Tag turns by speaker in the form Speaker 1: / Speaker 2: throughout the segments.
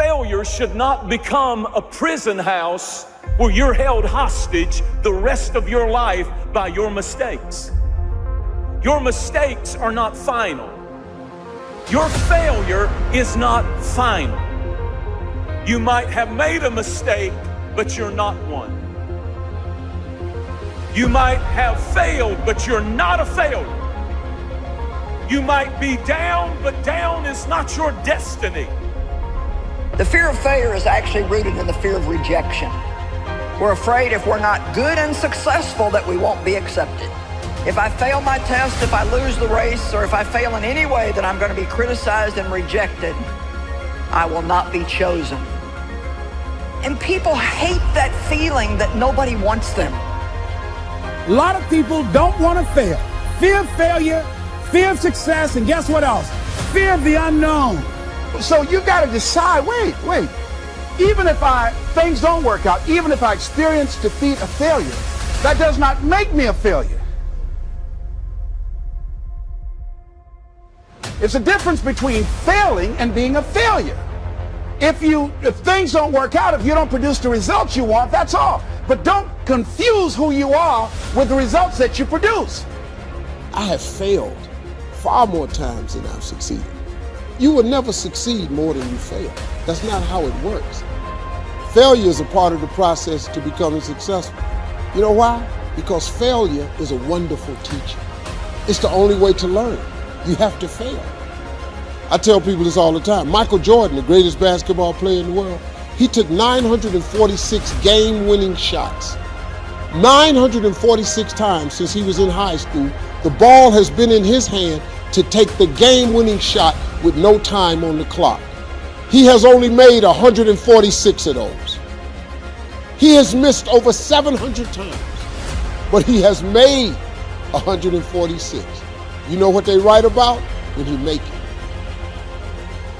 Speaker 1: Failure should not become a prison house where you're held hostage the rest of your life by your mistakes. Your mistakes are not final. Your failure is not final. You might have made a mistake, but you're not one. You might have failed, but you're not a failure. You might be down, but down is not your destiny.
Speaker 2: The fear of failure is actually rooted in the fear of rejection. We're afraid if we're not good and successful that we won't be accepted. If I fail my test, if I lose the race, or if I fail in any way, then I'm going to be criticized and rejected. I will not be chosen. And people hate that feeling that nobody wants them.
Speaker 3: A lot of people don't want to fail. Fear of failure, fear of success, and guess what else? Fear of the unknown.
Speaker 4: So you got to decide, wait. Even if things don't work out, even if I experience defeat or failure, that does not make me a failure. It's a difference between failing and being a failure. If things don't work out, if you don't produce the results you want, that's all. But don't confuse who you are with the results that you produce.
Speaker 5: I have failed far more times than I've succeeded. You will never succeed more than you fail. That's not how it works. Failure is a part of the process to becoming successful. You know why? Because failure is a wonderful teacher. It's the only way to learn. You have to fail. I tell people this all the time. Michael Jordan, the greatest basketball player in the world, he took 946 game-winning shots. 946 times since he was in high school, the ball has been in his hand to take the game-winning shot with no time on the clock. He has only made 146 of those. He has missed over 700 times, but he has made 146. You know what they write about? When you make it.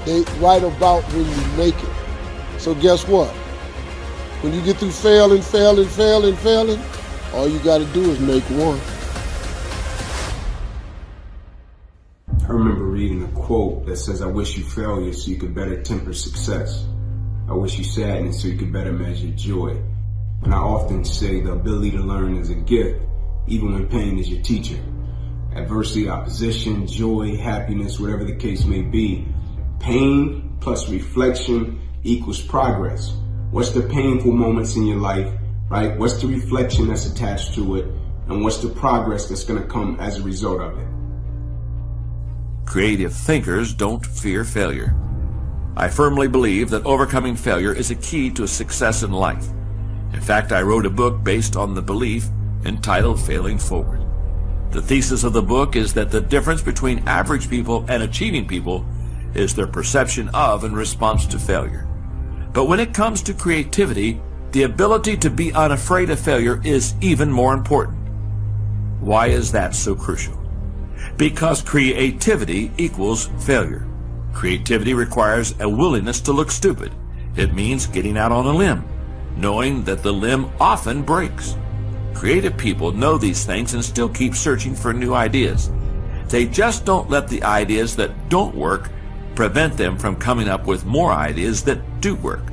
Speaker 5: They write about when you make it. So guess what? When you get through failing, all you got to do is make one.
Speaker 6: I remember reading a quote that says, "I wish you failure so you could better temper success. I wish you sadness so you could better measure joy." And I often say the ability to learn is a gift, even when pain is your teacher. Adversity, opposition, joy, happiness, whatever the case may be, pain plus reflection equals progress. What's the painful moments in your life, right? What's the reflection that's attached to it? And what's the progress that's going to come as a result of it?
Speaker 7: Creative thinkers don't fear failure. I firmly believe that overcoming failure is a key to success in life. In fact, I wrote a book based on the belief entitled Failing Forward. The thesis of the book is that the difference between average people and achieving people is their perception of and response to failure. But when it comes to creativity, the ability to be unafraid of failure is even more important. Why is that so crucial? Because creativity equals failure. Creativity requires a willingness to look stupid. It means getting out on a limb, knowing that the limb often breaks. Creative people know these things and still keep searching for new ideas. They just don't let the ideas that don't work prevent them from coming up with more ideas that do work.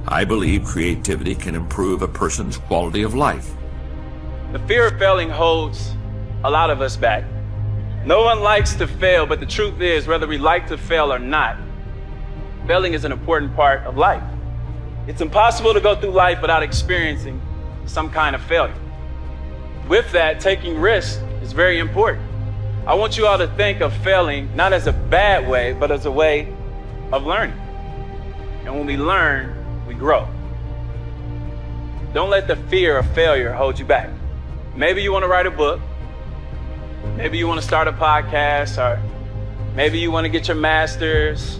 Speaker 7: I believe creativity can improve a person's quality of life.
Speaker 8: The fear of failing holds a lot of us back. No one likes to fail, but the truth is, whether we like to fail or not, failing is an important part of life. It's impossible to go through life without experiencing some kind of failure. With that, taking risks is very important. I want you all to think of failing not as a bad way, but as a way of learning. And when we learn, we grow. Don't let the fear of failure hold you back. Maybe you want to write a book. Maybe you want to start a podcast, or maybe you want to get your master's.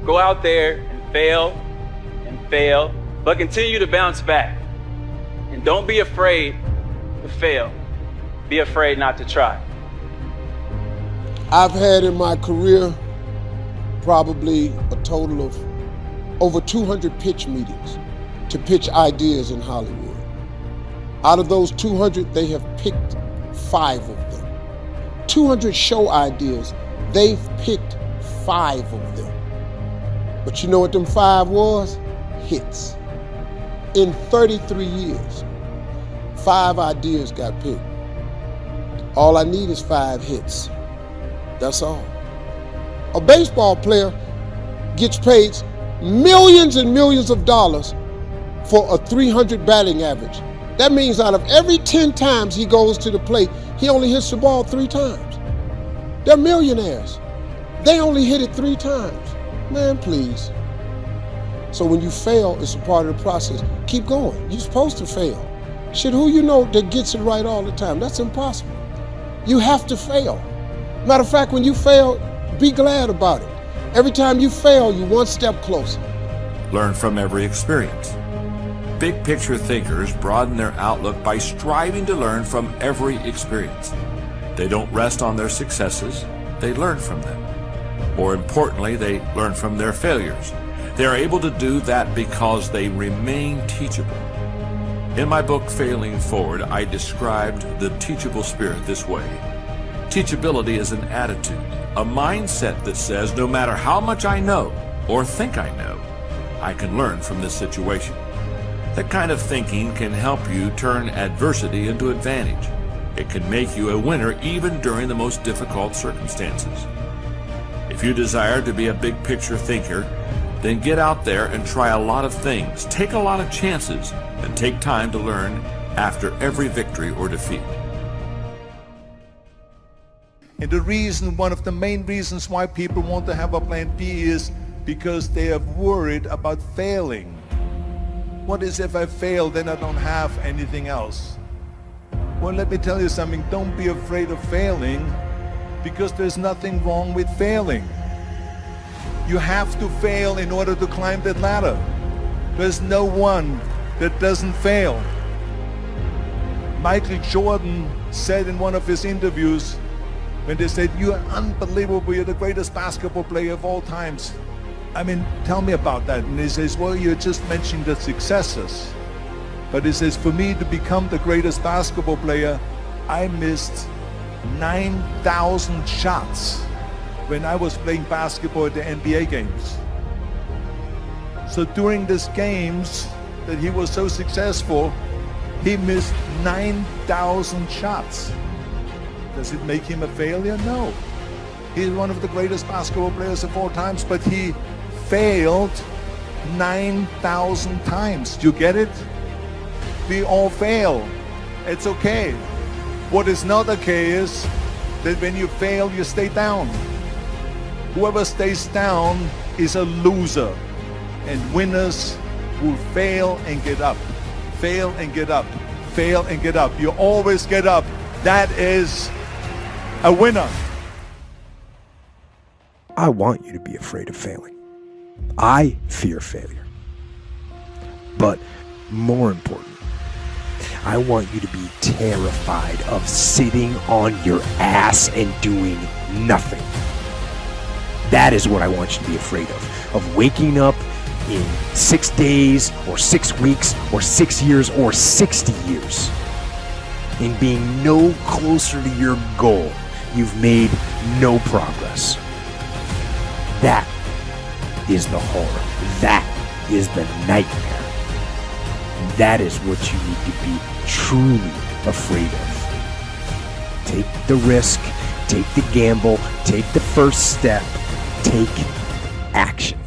Speaker 8: Go out there and fail, but continue to bounce back. And don't be afraid to fail. Be afraid not to try.
Speaker 5: I've had in my career probably a total of over 200 pitch meetings to pitch ideas in Hollywood. Out of those 200, they have picked 5 of them. 200 show ideas, they've picked 5 of them. But you know what them 5 was? Hits. In 33 years, 5 ideas got picked. All I need is 5 hits. That's all. A baseball player gets paid millions and millions of dollars for a 300 batting average. That means out of every 10 times he goes to the plate, he only hits the ball 3 times. They're millionaires. They only hit it 3 times. Man, please. So when you fail, it's a part of the process. Keep going. You're supposed to fail. Shit, who you know that gets it right all the time? That's impossible. You have to fail. Matter of fact, when you fail, be glad about it. Every time you fail, you're one step closer.
Speaker 7: Learn from every experience. Big picture thinkers broaden their outlook by striving to learn from every experience. They don't rest on their successes, they learn from them. More importantly, they learn from their failures. They are able to do that because they remain teachable. In my book, Failing Forward, I described the teachable spirit this way. Teachability is an attitude, a mindset that says no matter how much I know or think I know, I can learn from this situation. That kind of thinking can help you turn adversity into advantage. It can make you a winner even during the most difficult circumstances. If you desire to be a big picture thinker, then get out there and try a lot of things, take a lot of chances, and take time to learn after every victory or defeat.
Speaker 9: And the reason, one of the main reasons why people want to have a plan B is because they are worried about failing. What is if I fail, then I don't have anything else? Well, let me tell you something. Don't be afraid of failing, because there's nothing wrong with failing. You have to fail in order to climb that ladder. There's no one that doesn't fail. Michael Jordan said in one of his interviews, when they said, "You are unbelievable, you're the greatest basketball player of all times. I mean, tell me about that." And he says, "Well, you're just mentioning the successes." But he says, "For me to become the greatest basketball player, I missed 9,000 shots when I was playing basketball at the NBA games." So during these games that he was so successful, he missed 9,000 shots. Does it make him a failure? No. He's one of the greatest basketball players of all times, but he failed 9,000 times. Do you get it? We all fail. It's okay. What is not okay is that when you fail, you stay down. Whoever stays down is a loser. And winners will fail and get up. Fail and get up. Fail and get up. You always get up. That is a winner.
Speaker 10: I want you to be afraid of failing. I fear failure. But more important, I want you to be terrified of sitting on your ass and doing nothing. That is what I want you to be afraid of waking up in 6 days or 6 weeks or 6 years or 60 years and being no closer to your goal. You've made no progress. That is the horror. That is the nightmare. That is what you need to be truly afraid of. Take the risk, take the gamble, take the first step, take action.